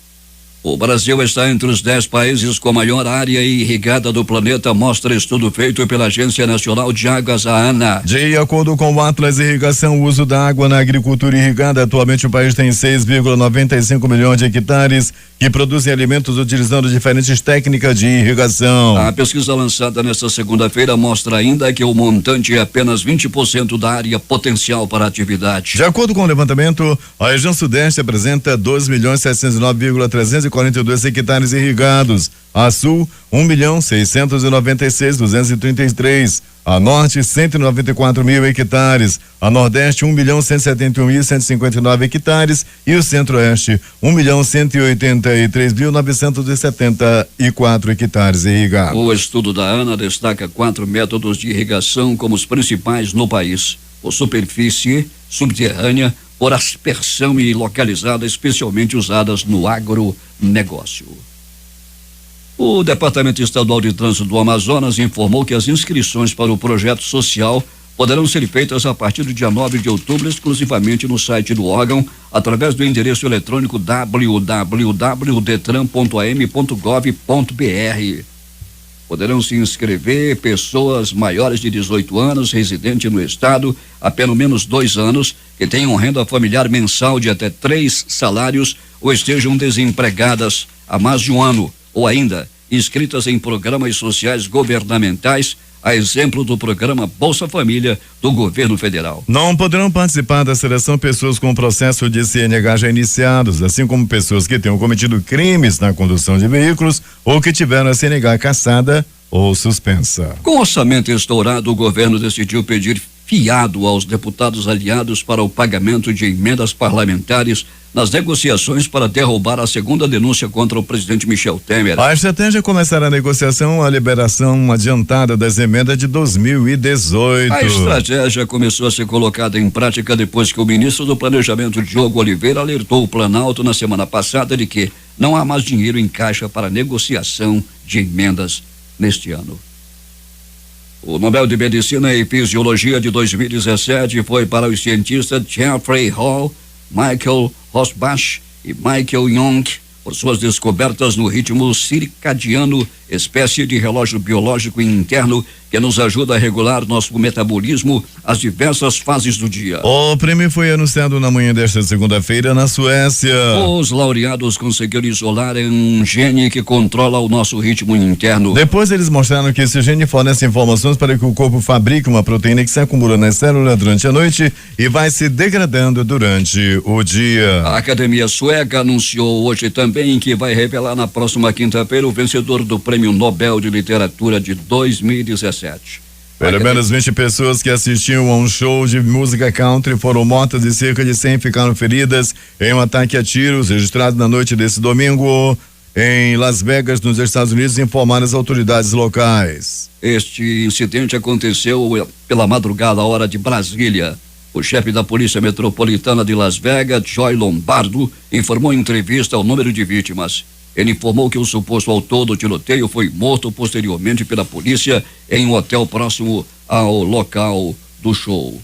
O Brasil está entre os 10 países com a maior área irrigada do planeta, mostra estudo feito pela Agência Nacional de Águas, a ANA. De acordo com o Atlas Irrigação, o uso da água na agricultura irrigada, atualmente o país tem 6,95 milhões de hectares que produzem alimentos utilizando diferentes técnicas de irrigação. A pesquisa lançada nesta segunda-feira mostra ainda que o montante é apenas 20% da área potencial para a atividade. De acordo com o levantamento, a região sudeste apresenta 2.709.342 hectares irrigados. A sul, 1.696.233. A norte, 194 mil hectares. A nordeste, 1.171.159 hectares. E o centro-oeste, 1.183.974 hectares irrigados. O estudo da ANA destaca 4 métodos de irrigação como os principais no país: por superfície, subterrânea, por aspersão e localizada, especialmente usadas no agronegócio. O Departamento Estadual de Trânsito do Amazonas informou que as inscrições para o projeto social poderão ser feitas a partir do dia 9 de outubro, exclusivamente no site do órgão, através do endereço eletrônico www.detran.am.gov.br. Poderão se inscrever pessoas maiores de 18 anos, residentes no estado há pelo menos 2 anos, que tenham renda familiar mensal de até 3 salários ou estejam desempregadas há mais de 1 ano, ou ainda inscritas em programas sociais governamentais, a exemplo do programa Bolsa Família do governo federal. Não poderão participar da seleção pessoas com processo de CNH já iniciados, assim como pessoas que tenham cometido crimes na condução de veículos ou que tiveram a CNH cassada ou suspensa. Com orçamento estourado, o governo decidiu pedir fiado aos deputados aliados para o pagamento de emendas parlamentares nas negociações para derrubar a segunda denúncia contra o presidente Michel Temer. A estratégia começará a negociação, a liberação adiantada das emendas de 2018. A estratégia começou a ser colocada em prática depois que o ministro do Planejamento, Diogo Oliveira, alertou o Planalto na semana passada de que não há mais dinheiro em caixa para negociação de emendas neste ano. O Nobel de Medicina e Fisiologia de 2017 foi para os cientistas Jeffrey Hall, Michael Rosbach e Michael Young por suas descobertas no ritmo circadiano, espécie de relógio biológico interno que nos ajuda a regular nosso metabolismo às diversas fases do dia. O prêmio foi anunciado na manhã desta segunda-feira na Suécia. Os laureados conseguiram isolar um gene que controla o nosso ritmo interno. Depois eles mostraram que esse gene fornece informações para que o corpo fabrique uma proteína que se acumula nas células durante a noite e vai se degradando durante o dia. A Academia Sueca anunciou hoje também que vai revelar na próxima quinta-feira o vencedor do Prêmio Nobel de Literatura de 2017. Pelo menos 20 pessoas que assistiam a um show de música country foram mortas e cerca de 100 ficaram feridas em um ataque a tiros registrado na noite desse domingo em Las Vegas, nos Estados Unidos, informaram as autoridades locais. Este incidente aconteceu pela madrugada, hora de Brasília. O chefe da Polícia Metropolitana de Las Vegas, Joy Lombardo, informou em entrevista o número de vítimas. Ele informou que o suposto autor do tiroteio foi morto posteriormente pela polícia em um hotel próximo ao local do show.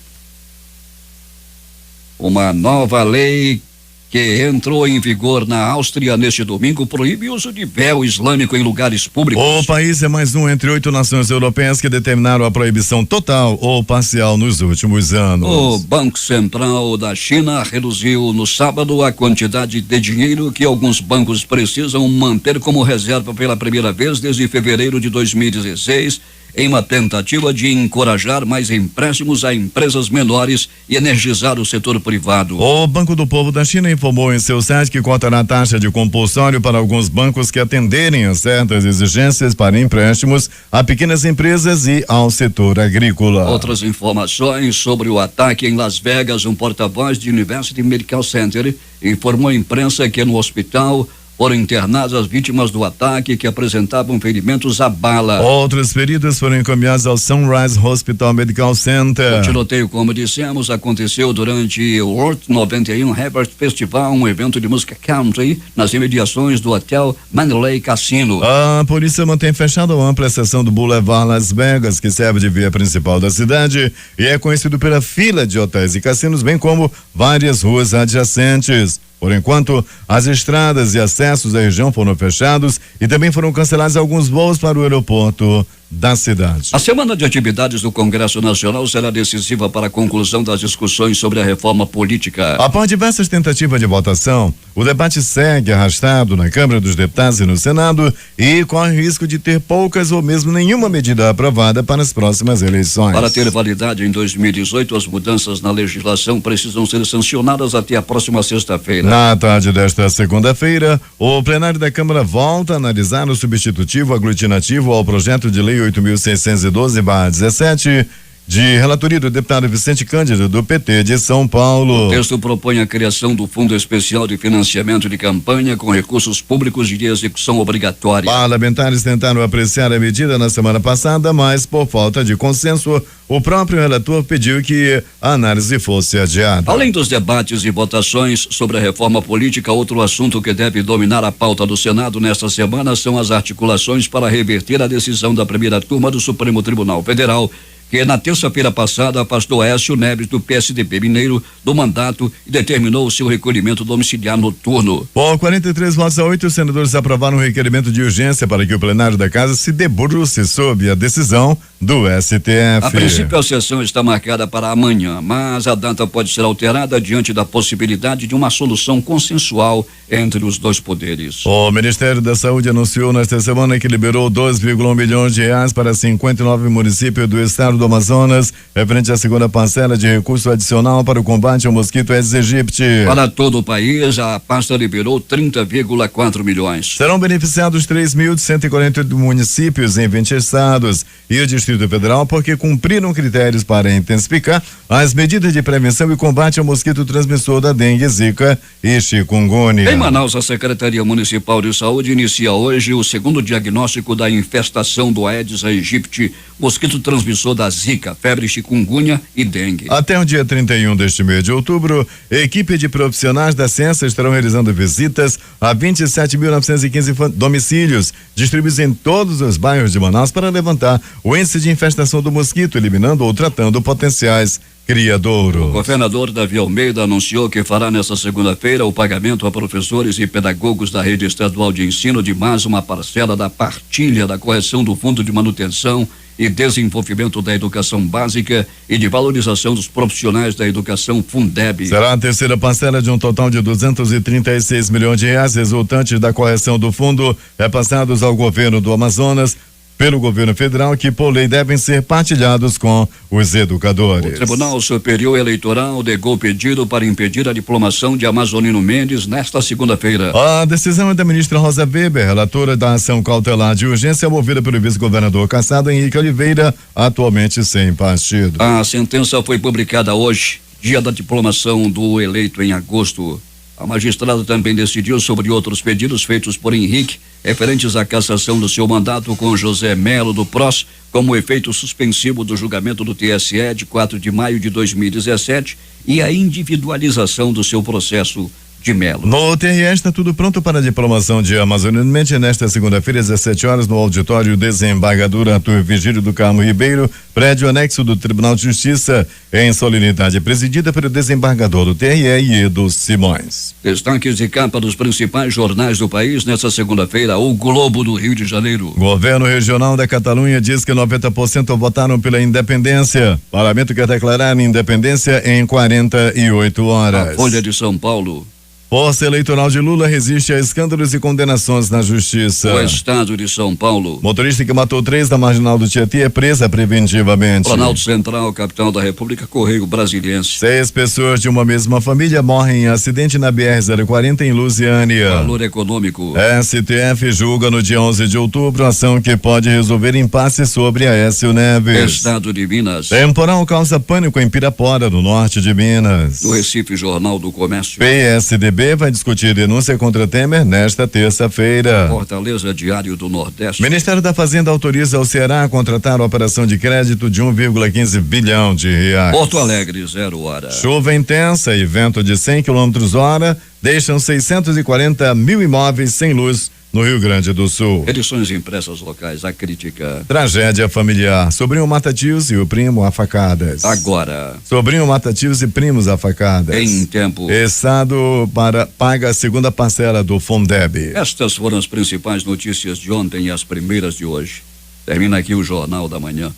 Uma nova lei que entrou em vigor na Áustria neste domingo proíbe o uso de véu islâmico em lugares públicos. O país é mais um entre 8 nações europeias que determinaram a proibição total ou parcial nos últimos anos. O Banco Central da China reduziu no sábado a quantidade de dinheiro que alguns bancos precisam manter como reserva pela primeira vez desde fevereiro de 2016, em uma tentativa de encorajar mais empréstimos a empresas menores e energizar o setor privado. O Banco do Povo da China informou em seu site que cortará a taxa de compulsório para alguns bancos que atenderem a certas exigências para empréstimos a pequenas empresas e ao setor agrícola. Outras informações sobre o ataque em Las Vegas, um porta-voz de University Medical Center informou à imprensa que no hospital foram internadas as vítimas do ataque que apresentavam ferimentos à bala. Outros feridos foram encaminhados ao Sunrise Hospital Medical Center. O tiroteio, como dissemos, aconteceu durante o World 91 Harvest Festival, um evento de música country nas imediações do Hotel Mandalay Casino. A polícia mantém fechada a ampla seção do Boulevard Las Vegas, que serve de via principal da cidade e é conhecido pela fila de hotéis e cassinos, bem como várias ruas adjacentes. Por enquanto, as estradas e acessos à região foram fechados e também foram cancelados alguns voos para o aeroporto da cidade. A semana de atividades do Congresso Nacional será decisiva para a conclusão das discussões sobre a reforma política. Após diversas tentativas de votação, o debate segue arrastado na Câmara dos Deputados e no Senado e corre risco de ter poucas ou mesmo nenhuma medida aprovada para as próximas eleições. Para ter validade em 2018, as mudanças na legislação precisam ser sancionadas até a próxima sexta-feira. Na tarde desta segunda-feira, o plenário da Câmara volta a analisar o substitutivo aglutinativo ao projeto de lei 8.612/17, de relatoria do deputado Vicente Cândido, do PT de São Paulo. O texto propõe a criação do Fundo Especial de Financiamento de Campanha com recursos públicos de execução obrigatória. Parlamentares tentaram apreciar a medida na semana passada, mas por falta de consenso, o próprio relator pediu que a análise fosse adiada. Além dos debates e votações sobre a reforma política, outro assunto que deve dominar a pauta do Senado nesta semana são as articulações para reverter a decisão da primeira turma do Supremo Tribunal Federal, que na terça-feira passada afastou Aécio Neves do PSDB mineiro do mandato e determinou o seu recolhimento domiciliar noturno. Por 43 votos a 8, os senadores aprovaram um requerimento de urgência para que o plenário da casa se debruce sobre a decisão do STF. A princípio, a sessão está marcada para amanhã, mas a data pode ser alterada diante da possibilidade de uma solução consensual entre os dois poderes. O Ministério da Saúde anunciou nesta semana que liberou 2,1 milhões de reais para 59 municípios do estado do Amazonas, referente à segunda parcela de recurso adicional para o combate ao mosquito Aedes aegypti. Para todo o país, a pasta liberou 30,4 milhões. Serão beneficiados 3.140 municípios em 20 estados e o Distrito Federal porque cumpriram critérios para intensificar as medidas de prevenção e combate ao mosquito transmissor da dengue, zika e chikungunya. Em Manaus, a Secretaria Municipal de Saúde inicia hoje o segundo diagnóstico da infestação do Aedes aegypti, mosquito transmissor da zika, febre, chikungunya e dengue. Até o dia 31 deste mês de outubro, a equipe de profissionais da ciência estarão realizando visitas a 27.915 domicílios, distribuídos em todos os bairros de Manaus para levantar o índice de infestação do mosquito, eliminando ou tratando potenciais criadouros. O governador Davi Almeida anunciou que fará nesta segunda-feira o pagamento a professores e pedagogos da rede estadual de ensino de mais uma parcela da partilha da correção do Fundo de Manutenção e Desenvolvimento da Educação Básica e de Valorização dos Profissionais da Educação, Fundeb. Será a terceira parcela de um total de 236 milhões de reais resultantes da correção do fundo repassados ao governo do Amazonas pelo governo federal que, por lei, devem ser partilhados com os educadores. O Tribunal Superior Eleitoral negou pedido para impedir a diplomação de Amazonino Mendes nesta segunda-feira. A decisão é da ministra Rosa Weber, relatora da ação cautelar de urgência movida pelo vice-governador cassado Henrique Oliveira, atualmente sem partido. A sentença foi publicada hoje, dia da diplomação do eleito em agosto. A magistrada também decidiu sobre outros pedidos feitos por Henrique, referentes à cassação do seu mandato com José Melo do PROS, como efeito suspensivo do julgamento do TSE de 4 de maio de 2017 e a individualização do seu processo de Melo. No TRE está tudo pronto para a diplomação de Amazonino Mendes nesta segunda-feira, às 17 horas, no auditório Desembargador Arthur Vigílio do Carmo Ribeiro, prédio anexo do Tribunal de Justiça, em solenidade presidida pelo desembargador do TRE, Edo Simões. Destaques de capa dos principais jornais do país nesta segunda-feira, o Globo do Rio de Janeiro. Governo Regional da Catalunha diz que 90% votaram pela independência. Parlamento quer declarar independência em 48 horas. A Folha de São Paulo. Força Eleitoral de Lula resiste a escândalos e condenações na justiça. O Estado de São Paulo. Motorista que matou 3 da Marginal do Tietê é presa preventivamente. Planalto Central, capital da República, Correio Brasiliense. 6 pessoas de uma mesma família morrem em acidente na BR-040 em Lusiânia. Valor econômico. STF julga no dia 11 de outubro ação que pode resolver impasse sobre Aécio Neves. Estado de Minas. Temporal causa pânico em Pirapora, no norte de Minas. Do Recife, Jornal do Comércio. PSDB vai discutir denúncia contra Temer nesta terça-feira. Fortaleza, Diário do Nordeste. Ministério da Fazenda autoriza o Ceará a contratar a operação de crédito de 1,15 bilhão de reais. Porto Alegre, 0 hora. Chuva intensa e vento de 100 km/h deixam 640 mil imóveis sem luz no Rio Grande do Sul. Edições impressas locais, a crítica. Tragédia familiar. Sobrinho mata tios e o primo a facadas. Agora. Sobrinho mata tios e primos a facadas. Em tempo. Estado paga a segunda parcela do Fundeb. Estas foram as principais notícias de ontem e as primeiras de hoje. Termina aqui o Jornal da Manhã.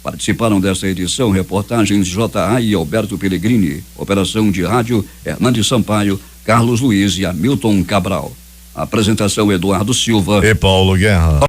Participaram desta edição reportagens de J.A. e Alberto Pellegrini. Operação de rádio, Hernandes Sampaio, Carlos Luiz e Hamilton Cabral. Apresentação Eduardo Silva e Paulo Guerra.